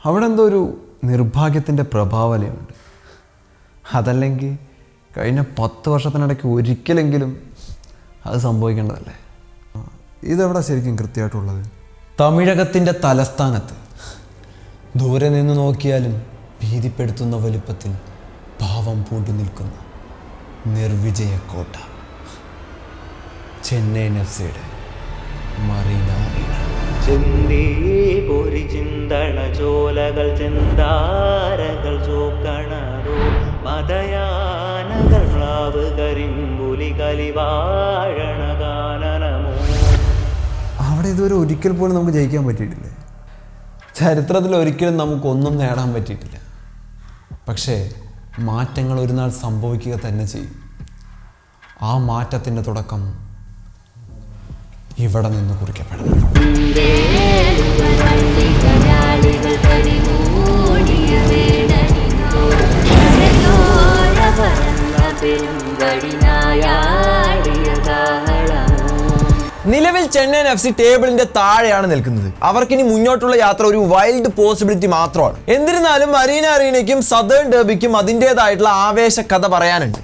അവിടെ എന്തോ ഒരു നിർഭാഗ്യത്തിൻ്റെ പ്രഭാവലയുണ്ട്. അതല്ലെങ്കിൽ കഴിഞ്ഞ 10 വർഷത്തിനിടയ്ക്ക് ഒരിക്കലെങ്കിലും അത് സംഭവിക്കേണ്ടതല്ലേ. ഇതെവിടെ ശരിക്കും കൃത്യമായിട്ടുള്ളത്? തമിഴകത്തിൻ്റെ തലസ്ഥാനത്ത് ദൂരെ നിന്ന് നോക്കിയാലും ഭീതിപ്പെടുത്തുന്ന വലുപ്പത്തിൽ ഭാവം പൂണ്ടു നിൽക്കുന്ന നിർവിജയ കോട്ട, ചെന്നൈയിൻ എഫ്സിയുടെ മറീന അറീന. ചിന്തണ ചോലകൾ ചിന്താരകൾ ചോക്കണതോ മതയാനകൾ മ്ലാവ് കരിമ്പുലി കലിവാഴണ ഗാനനമോ. അവിടെ ഇതുവരെ ഒരിക്കൽ പോലും നമുക്ക് ജയിക്കാൻ പറ്റിയിട്ടില്ലേ. ചരിത്രത്തിൽ ഒരിക്കലും നമുക്കൊന്നും നേടാൻ പറ്റിയിട്ടില്ല. പക്ഷേ മാറ്റങ്ങൾ ഒരു നാൾ സംഭവിക്കുക തന്നെ ചെയ്യും. ആ മാറ്റത്തിൻ്റെ തുടക്കം ഇവിടെ നിന്ന് കുറിക്കപ്പെടണം. നിലവിൽ ചെന്നൈയിൻ എഫ് സി ടേബിളിന്റെ താഴെയാണ് നിൽക്കുന്നത്. അവർക്കിനി മുന്നോട്ടുള്ള യാത്ര ഒരു വൈൽഡ് പോസിബിലിറ്റി മാത്രമാണ്. എന്നിരുന്നാലും മറീന അറീനയ്ക്കും സദേൺ ഡെർബിക്കും അതിൻ്റെതായിട്ടുള്ള ആവേശ കഥ പറയാനുണ്ട്.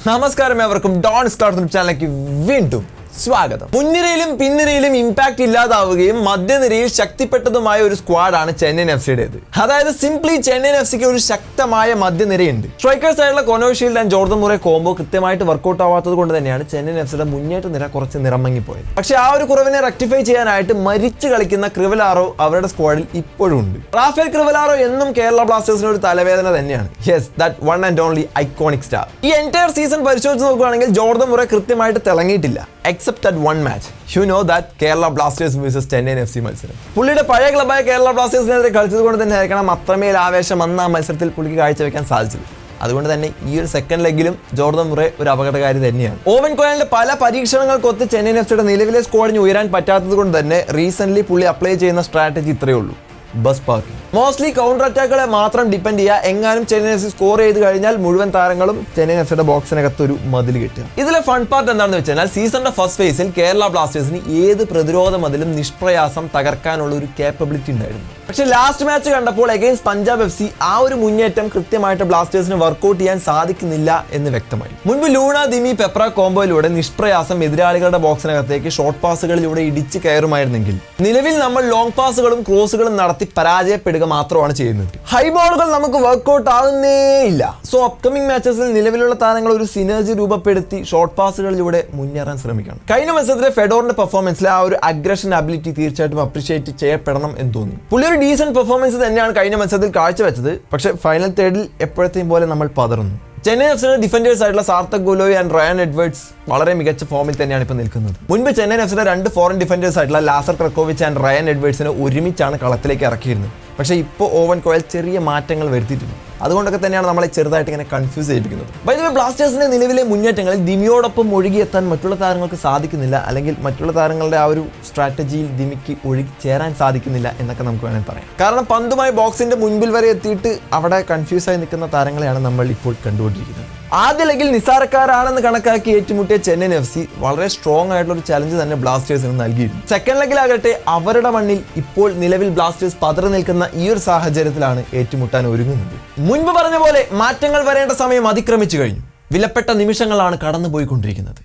നമസ്കാരം ഏവർക്കും ഡോൺ സ്ക്ലാഡ് ചാനലിലേക്ക് വീണ്ടും സ്വാഗതം. മുൻനിരയിലും പിൻനിരയിലും ഇമ്പാക്ട് ഇല്ലാതാവുകയും മധ്യനിരയിൽ ശക്തിപ്പെട്ടതുമായ ഒരു സ്ക്വാഡാണ് ചെന്നൈയിൻ എഫ് സിയുടേത്. അതായത് സിംപ്ലി ചെന്നൈയിൻ എഫ് സിക്ക് ഒരു ശക്തമായ മധ്യനിരയുണ്ട്. സ്ട്രൈക്കേഴ്സ് ആയിട്ടുള്ള കൊനോഷീൽഡ് ആൻഡ് ജോർദൻ മുറെ കോംബോ കൃത്യമായിട്ട് വർക്കൗട്ട് ആവാത്തത് കൊണ്ട് തന്നെയാണ് ചെന്നൈയിൻ എഫ് സിയുടെ മുന്നേറ്റ നിര കുറച്ച് നിറമങ്ങിപ്പോയത്. പക്ഷേ ആ ഒരു കുറവിനെ റെക്ടിഫൈ ചെയ്യാനായിട്ട് മരിച്ചു കളിക്കുന്ന ക്രിവലാറോ അവരുടെ സ്ക്വാഡിൽ ഇപ്പോഴും ഉണ്ട്. റാഫേൽ ക്രിവലാറോ എന്നും കേരള ബ്ലാസ്റ്റേഴ്സിന് ഒരു തലവേദന തന്നെയാണ്. Yes, that one and only iconic star. ഈ എൻറ്റയർ സീസൺ പരിശോധിച്ച് നോക്കുകയാണെങ്കിൽ ജോർദൻ മുറെ കൃത്യമായിട്ട് തിളങ്ങിയിട്ടില്ല. Except at one match. You know that Kerala Blasters vs Chennai FC മത്സരം. പുള്ളിയുടെ പഴയ ക്ലബായ കേരള ബ്ലാസ്റ്റേഴ്സിനെതിരെ കളിച്ചത് കൊണ്ട് തന്നെ ആയിരിക്കണം അത്രമേൽ ആവേശം അന്ന് ആ മത്സരത്തിൽ പുള്ളിക്ക് കാഴ്ചവെക്കാൻ സാധിച്ചത്. അതുകൊണ്ട് തന്നെ ഈ ഒരു സെക്കൻഡ് ലെഗിലും ജോർദൻ മുറെ ഒരു അപകടകാരി തന്നെയാണ്. ഓവൻ കോയലിന്റെ പല പരീക്ഷണങ്ങൾക്കൊത്ത് ചെന്നൈയിൻ എഫ് സിയുടെ നിലവിലെ സ്ക്വാഡിന് ഉയരാൻ പറ്റാത്തത് കൊണ്ട് തന്നെ റീസെന്റ് പുള്ളി അപ്ലൈ ചെയ്യുന്ന സ്ട്രാറ്റജി ഇത്രയേ ഉള്ളൂ: ബസ് പാർക്കിംഗ്. മോസ്റ്റ്ലി കൗണ്ടർ അറ്റാക്കുകളെ മാത്രം ഡിപ്പെൻഡ് ചെയ്യുക. എങ്ങാനും ചെന്നൈയിൻ എഫ് സി സ്കോർ ചെയ്ത് കഴിഞ്ഞാൽ മുഴുവൻ താരങ്ങളും ചെന്നൈയിൻ എഫ് സിയുടെ ബോക്സിനകത്ത് ഒരു മതിൽ കിട്ടുക. ഇതിലെ ഫൺ പാർട്ട് എന്താണെന്ന് വെച്ചാൽ സീസണിന്റെ ഫസ്റ്റ് ഫേസിൽ കേരള ബ്ലാസ്റ്റേഴ്സിന് ഏത് പ്രതിരോധ മതിലും നിഷ്പ്രയാസം തകർക്കാനുള്ള ഒരു കേപ്പബിലിറ്റി ഉണ്ടായിരുന്നു. പക്ഷേ ലാസ്റ്റ് മാച്ച് കണ്ടപ്പോൾ അഗെയിൻസ്റ്റ് പഞ്ചാബ് എഫ് സി ആ ഒരു മുന്നേറ്റം കൃത്യമായിട്ട് ബ്ലാസ്റ്റേഴ്സിന് വർക്കൗട്ട് ചെയ്യാൻ സാധിക്കുന്നില്ല എന്ന് വ്യക്തമായി. മുൻപ് ലൂണ ദിമി പെപ്ര കോംബോയിലൂടെ നിഷ്പ്രയാസം എതിരാളികളുടെ ബോക്സിനകത്തേക്ക് ഷോർട്ട് പാസുകളിലൂടെ ഇടിച്ച് കയറുമായിരുന്നെങ്കിൽ നിലവിൽ നമ്മൾ ലോങ് പാസുകളും ക്രോസുകളും നടത്തി പരാജയപ്പെടുക മാത്രമാണ് ചെയ്യുന്നത്. ഹൈ ബോളുകൾ നമുക്ക് വർക്ക്ഔട്ട് ആകുന്നേ ഇല്ല. സോ അപ്കമിംഗ് മാച്ചസിൽ നിലവിലുള്ള താരങ്ങൾ ഒരു സിനർജി രൂപപ്പെടുത്തി ഷോർട്ട് പാസുകളിലൂടെ മുന്നേറാൻ ശ്രമിക്കണം. കഴിഞ്ഞ മത്സരത്തിലെ ഫെഡോറിന്റെ പെർഫോമൻസിലെ ആ ഒരു അഗ്രഷൻ അബിലിറ്റി തീർച്ചയായിട്ടും അപ്രീഷിയേറ്റ് ചെയ്യപ്പെടണം എന്ന് തോന്നി. പുള്ളി ഒരു ഡീസന്റ് പെർഫോമൻസ് തന്നെയാണ് കഴിഞ്ഞ മത്സരത്തിൽ കാഴ്ചവെച്ചത്. പക്ഷേ ഫൈനൽ തേർഡിൽ എപ്പോഴത്തെയും പോലെ നമ്മൾ പതറുന്നു. ചെന്നൈയിൻ എഫ് സിയുടെ ഡിഫൻഡേഴ്സ് ആയിട്ടുള്ള സാർത്ഥക് ഗുലോയി ആൻഡ് റയാൻ എഡ്വേർഡ്സ് വളരെ മികച്ച ഫോമിൽ തന്നെയാണ് ഇപ്പോൾ നിൽക്കുന്നത്. മുൻപ് ചെന്നൈയിൻ എഫ് സിയുടെ 2 ഫോറിൻ ഡിഫൻഡേഴ്സ് ആയിട്ടുള്ള ലാസർ ക്രക്കോവിച്ച് ആൻഡ് റയാൻ എഡ്വേർഡ്സിനെ ഒരുമിച്ചാണ് കളത്തിലേക്ക് ഇറക്കിയിരുന്നത്. പക്ഷേ ഇപ്പോൾ ഓവൻ കോയൽ ചെറിയ മാറ്റങ്ങൾ വരുത്തിയിട്ടുണ്ട്. അതുകൊണ്ടൊക്കെ തന്നെയാണ് നമ്മളെ ചെറുതായിട്ട് ഇങ്ങനെ കൺഫ്യൂസ് ചെയ്യിപ്പിക്കുന്നത്. ബൈ ദ വേ, ബ്ലാസ്റ്റേഴ്സിന്റെ നിലവിലെ മുന്നേറ്റങ്ങളിൽ ദിമിയോടൊപ്പം ഒഴുകിയെത്താൻ മറ്റുള്ള താരങ്ങൾക്ക് സാധിക്കുന്നില്ല, അല്ലെങ്കിൽ മറ്റുള്ള താരങ്ങളുടെ ആ ഒരു സ്ട്രാറ്റജിയിൽ ദിമിക്ക് ഒഴുകി ചേരാൻ സാധിക്കുന്നില്ല എന്നൊക്കെ നമുക്ക് വേണമെങ്കിൽ പറയാം. കാരണം പന്തുമായി ബോക്സിന്റെ മുൻപിൽ വരെ എത്തിയിട്ട് അവിടെ കൺഫ്യൂസായി നിൽക്കുന്ന താരങ്ങളെയാണ് നമ്മൾ ഇപ്പോൾ കണ്ടുകൊണ്ടിരിക്കുന്നത്. ആദ്യ ലെഗിൽ നിസ്സാരക്കാരാണെന്ന് കണക്കാക്കി ഏറ്റുമുട്ടിയ ചെന്നൈയിൻ എഫ് സി വളരെ സ്ട്രോങ് ആയിട്ടുള്ള ഒരു ചലഞ്ച് തന്നെ ബ്ലാസ്റ്റേഴ്സിന് നൽകിയിരുന്നു. സെക്കൻഡ് ലെഗിലാകട്ടെ അവരുടെ മണ്ണിൽ ഇപ്പോൾ നിലവിൽ ബ്ലാസ്റ്റേഴ്സ് പതറി നിൽക്കുന്ന ഈ ഒരു സാഹചര്യത്തിലാണ് ഏറ്റുമുട്ടാൻ ഒരുങ്ങുന്നത്. മുൻപ് പറഞ്ഞ പോലെ മാറ്റങ്ങൾ വരേണ്ട സമയം അതിക്രമിച്ചു കഴിഞ്ഞു. വിലപ്പെട്ട നിമിഷങ്ങളാണ് കടന്നുപോയിക്കൊണ്ടിരിക്കുന്നത്.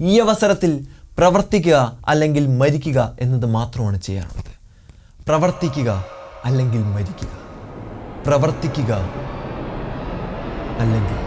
ഈ അവസരത്തിൽ പ്രവർത്തിക്കുക അല്ലെങ്കിൽ മരിക്കുക എന്നത് മാത്രമാണ് ചെയ്യാനുള്ളത്. പ്രവർത്തിക്കുക അല്ലെങ്കിൽ മരിക്കുക. പ്രവർത്തിക്കുക അല്ലെങ്കിൽ